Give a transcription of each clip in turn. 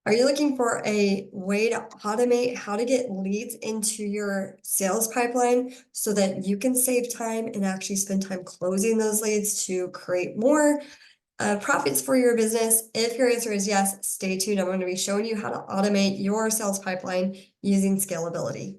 Are you looking for a way to automate how to get leads into your sales pipeline so that you can save time and actually spend time closing those leads to create more profits for your business? If your answer is yes, stay tuned. I'm going to be showing you how to automate your sales pipeline using Scalability.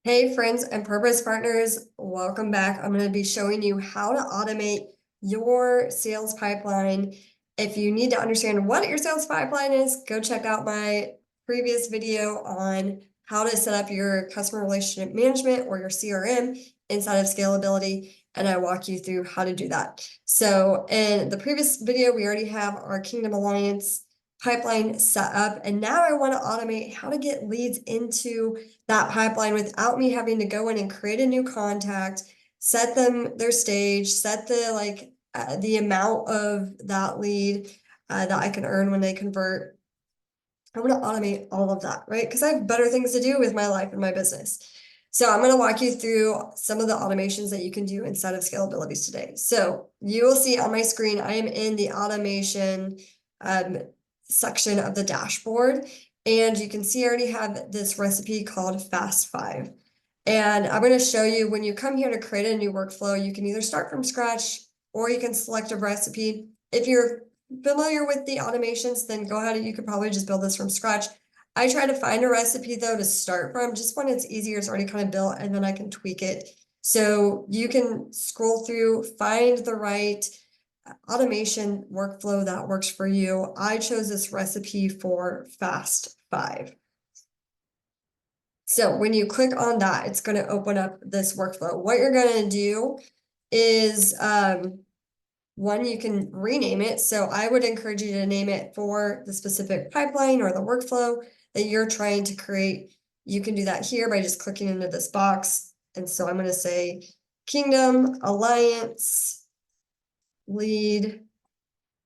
Hey friends and purpose partners, welcome back. I'm going to be showing you how to automate your sales pipeline. If you need to understand what your sales pipeline is, go check out my previous video on how to set up your customer relationship management or your CRM inside of Scalability, and I walk you through how to do that. So in the previous video, we already have our Kingdom Alliance pipeline set up, and now I want to automate how to get leads into that pipeline without me having to go in and create a new contact, set them their stage, set the amount of that lead that I can earn when they convert. I want to automate all of that, right? Because I have better things to do with my life and my business. So I'm going to walk you through some of the automations that you can do inside of Scalability today. So you will see on my screen, I am in the automation section of the dashboard. And you can see I already have this recipe called Fast 5. And I'm going to show you when you come here to create a new workflow, you can either start from scratch or you can select a recipe. If you're familiar with the automations, then go ahead and you could probably just build this from scratch. I try to find a recipe though to start from, just when it's easier, it's already kind of built, and then I can tweak it. So you can scroll through, find the right automation workflow that works for you. I chose this recipe for Fast 5. So when you click on that, it's going to open up this workflow. What you're going to do is, one, you can rename it. So I would encourage you to name it for the specific pipeline or the workflow that you're trying to create. You can do that here by just clicking into this box. And so I'm going to say Kingdom Alliance lead.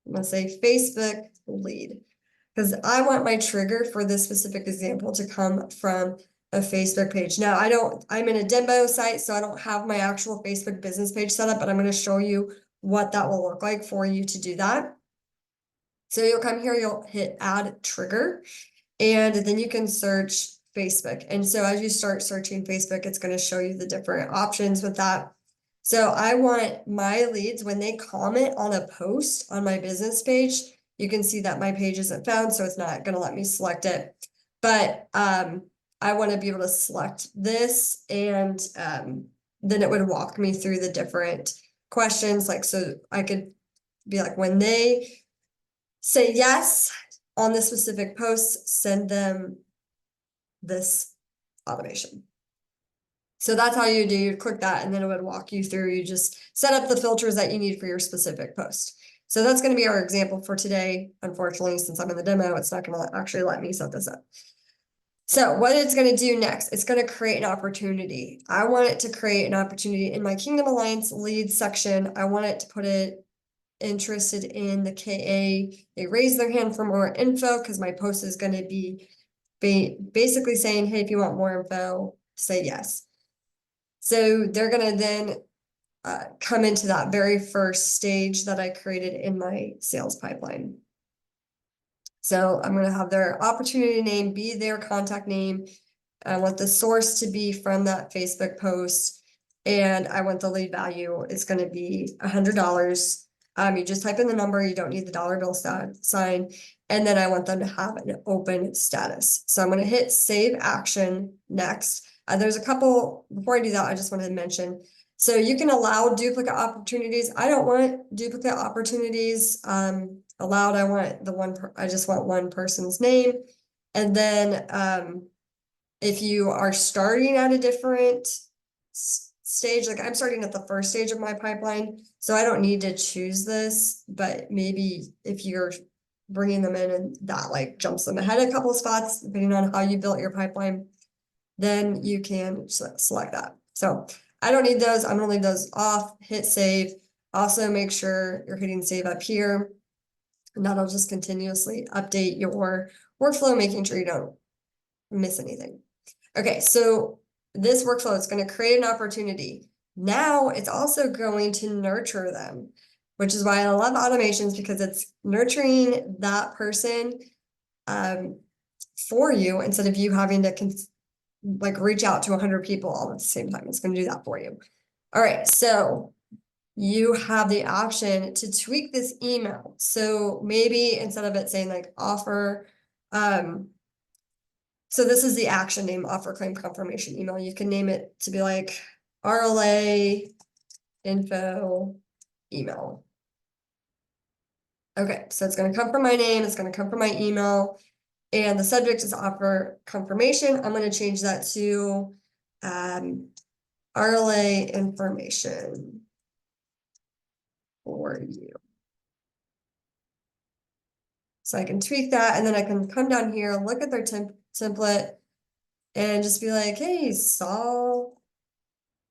I'm going to say Facebook lead, because I want my trigger for this specific example to come from a Facebook page. Now, I'm in a demo site, so I don't have my actual Facebook business page set up, but I'm going to show you what that will look like for you to do that. So you'll come here, you'll hit add trigger, and then you can search Facebook. And so as you start searching Facebook, it's going to show you the different options with that. So I want my leads, when they comment on a post on my business page, you can see that my page isn't found, so it's not going to let me select it. But I want to be able to select this, and then it would walk me through the different questions. Like, so I could be like, when they say yes on this specific post, send them this automation. So that's how you do, you click that, and then it would walk you through. You just set up the filters that you need for your specific post. So that's going to be our example for today. Unfortunately, since I'm in the demo, it's not going to actually let me set this up. So what it's going to do next, it's going to create an opportunity. I want it to create an opportunity in my Kingdom Alliance leads section. I want it to put it interested in the KA. They raise their hand for more info, because my post is going to be basically saying, hey, if you want more info, say yes. So they're going to then come into that very first stage that I created in my sales pipeline. So I'm going to have their opportunity name be their contact name. I want the source to be from that Facebook post. And I want the lead value, it's going to be $100. You just type in the number, you don't need the dollar bill sign. And then I want them to have an open status. So I'm going to hit save action next. There's a couple, before I do that, I just wanted to mention, so you can allow duplicate opportunities. I don't want duplicate opportunities allowed. I just want one person's name. And then if you are starting at a different stage, like I'm starting at the first stage of my pipeline, so I don't need to choose this, but maybe if you're bringing them in and that like jumps them ahead a couple of spots, depending on how you built your pipeline, then you can select that. So I don't need those. I'm going to leave those off, hit save. Also make sure you're hitting save up here, and that'll just continuously update your workflow, making sure you don't miss anything. Okay, so this workflow is going to create an opportunity. Now it's also going to nurture them, which is why I love automations, because it's nurturing that person for you instead of you having to like reach out to 100 people all at the same time. It's going to do that for you. All right, so you have the option to tweak this email. So maybe instead of it saying like offer, so this is the action name, offer claim confirmation email. You can name it to be like RLA info email. Okay, so it's gonna come from my name, it's gonna come from my email, and the subject is offer confirmation. I'm gonna change that to RLA information for you. So I can tweak that, and then I can come down here, look at their template, and just be like, hey, Saul,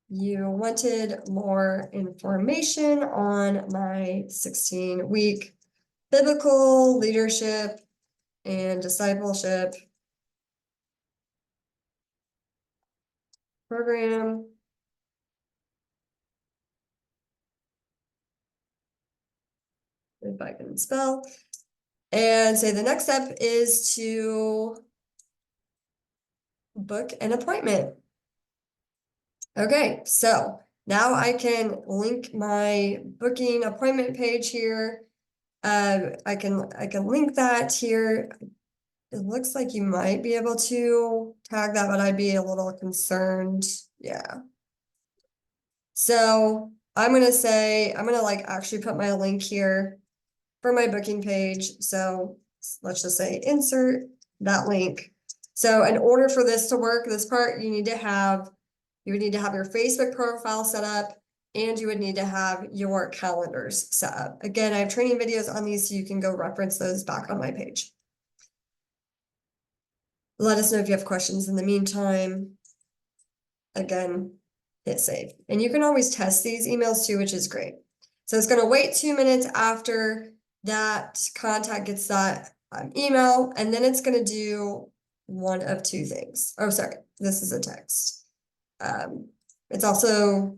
you wanted more information on my 16-week biblical leadership and discipleship program. If I can spell. And say the next step is to book an appointment. Okay, so now I can link my booking appointment page here. I can link that here. It looks like you might be able to tag that, but I'd be a little concerned. Yeah. So I'm gonna like actually put my link here for my booking page. So let's just say insert that link. So in order for this to work, this part, you would need to have your Facebook profile set up, and you would need to have your calendars set up. Again, I have training videos on these, so you can go reference those back on my page. Let us know if you have questions in the meantime. Again, hit save. And you can always test these emails too, which is great. So it's gonna wait 2 minutes after that contact gets that email, and then it's gonna do one of two things. Oh, sorry, this is a text. It's also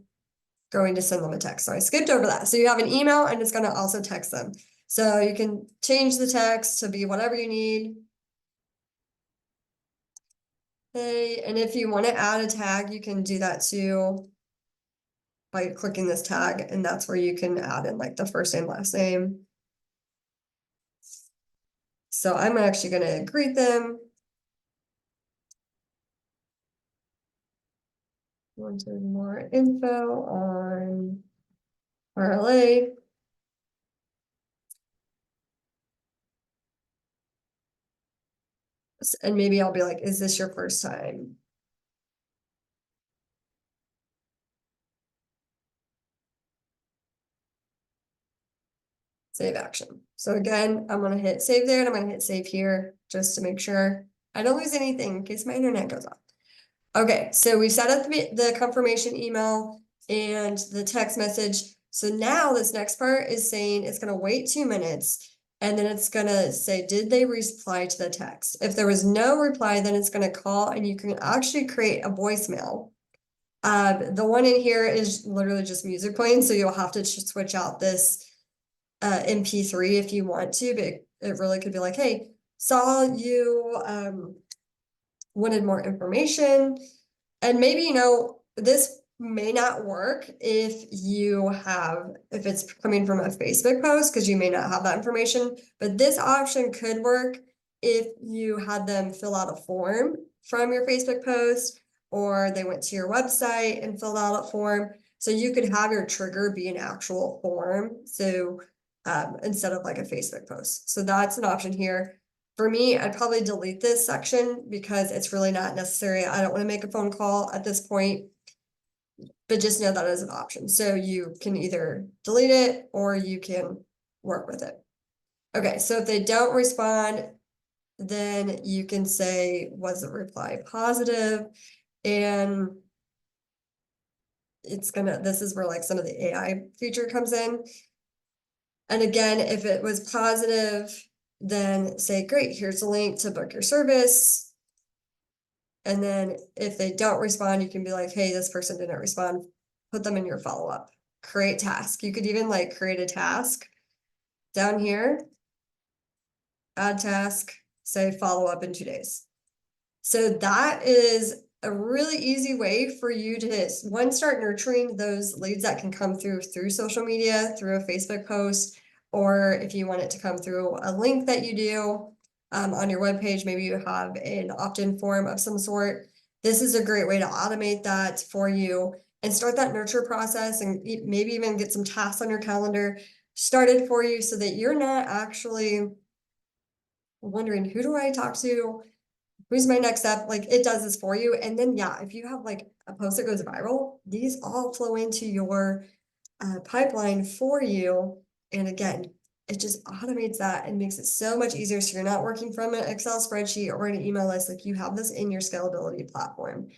going to send them a text. So I skipped over that. So you have an email, and it's gonna also text them. So you can change the text to be whatever you need. Hey, and if you want to add a tag, you can do that too by clicking this tag, and that's where you can add in like the first name, last name. So I'm actually gonna greet them. Wanted more info on RLA. And maybe I'll be like, is this your first time? Save action. So again, I'm gonna hit save there, and I'm gonna hit save here just to make sure I don't lose anything in case my internet goes off. Okay, so we set up the confirmation email and the text message. So now this next part is saying it's gonna wait 2 minutes, and then it's gonna say, did they reply to the text? If there was no reply, then it's gonna call, and you can actually create a voicemail. The one in here is literally just music playing, so you'll have to switch out this MP3 if you want to, but it really could be like, hey, saw you wanted more information. And maybe, this may not work if it's coming from a Facebook post, because you may not have that information, but this option could work if you had them fill out a form from your Facebook post, or they went to your website and filled out a form. So you could have your trigger be an actual form. So instead of like a Facebook post. So that's an option here. For me, I'd probably delete this section because it's really not necessary. I don't want to make a phone call at this point, but just know that is an option. So you can either delete it or you can work with it. Okay, so if they don't respond, then you can say, was the reply positive? And this is where like some of the AI feature comes in. And again, if it was positive, then say, great, here's a link to book your service. And then if they don't respond, you can be like, hey, this person didn't respond, put them in your follow-up. Create task. You could even like create a task down here, add task. say follow up in 2 days. So that is a really easy way for you to, one, start nurturing those leads that can come through social media, through a Facebook post, or if you want it to come through a link that you do on your webpage, maybe you have an opt-in form of some sort. This is a great way to automate that for you and start that nurture process, and maybe even get some tasks on your calendar started for you so that you're not actually wondering, who do I talk to? Who's my next step? Like, it does this for you. And then, yeah, if you have like a post that goes viral, these all flow into your pipeline for you. And again, it just automates that and makes it so much easier. So you're not working from an Excel spreadsheet or an email list. Like, you have this in your scalability platform.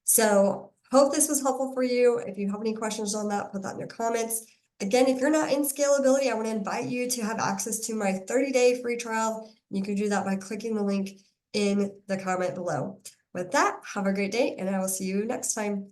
So hope this was helpful for you. If you have any questions on that, put that in your comments. Again, if you're not in scalability, I want to invite you to have access to my 30-day free trial. You can do that by clicking the link in the comment below. With that, have a great day, and I will see you next time.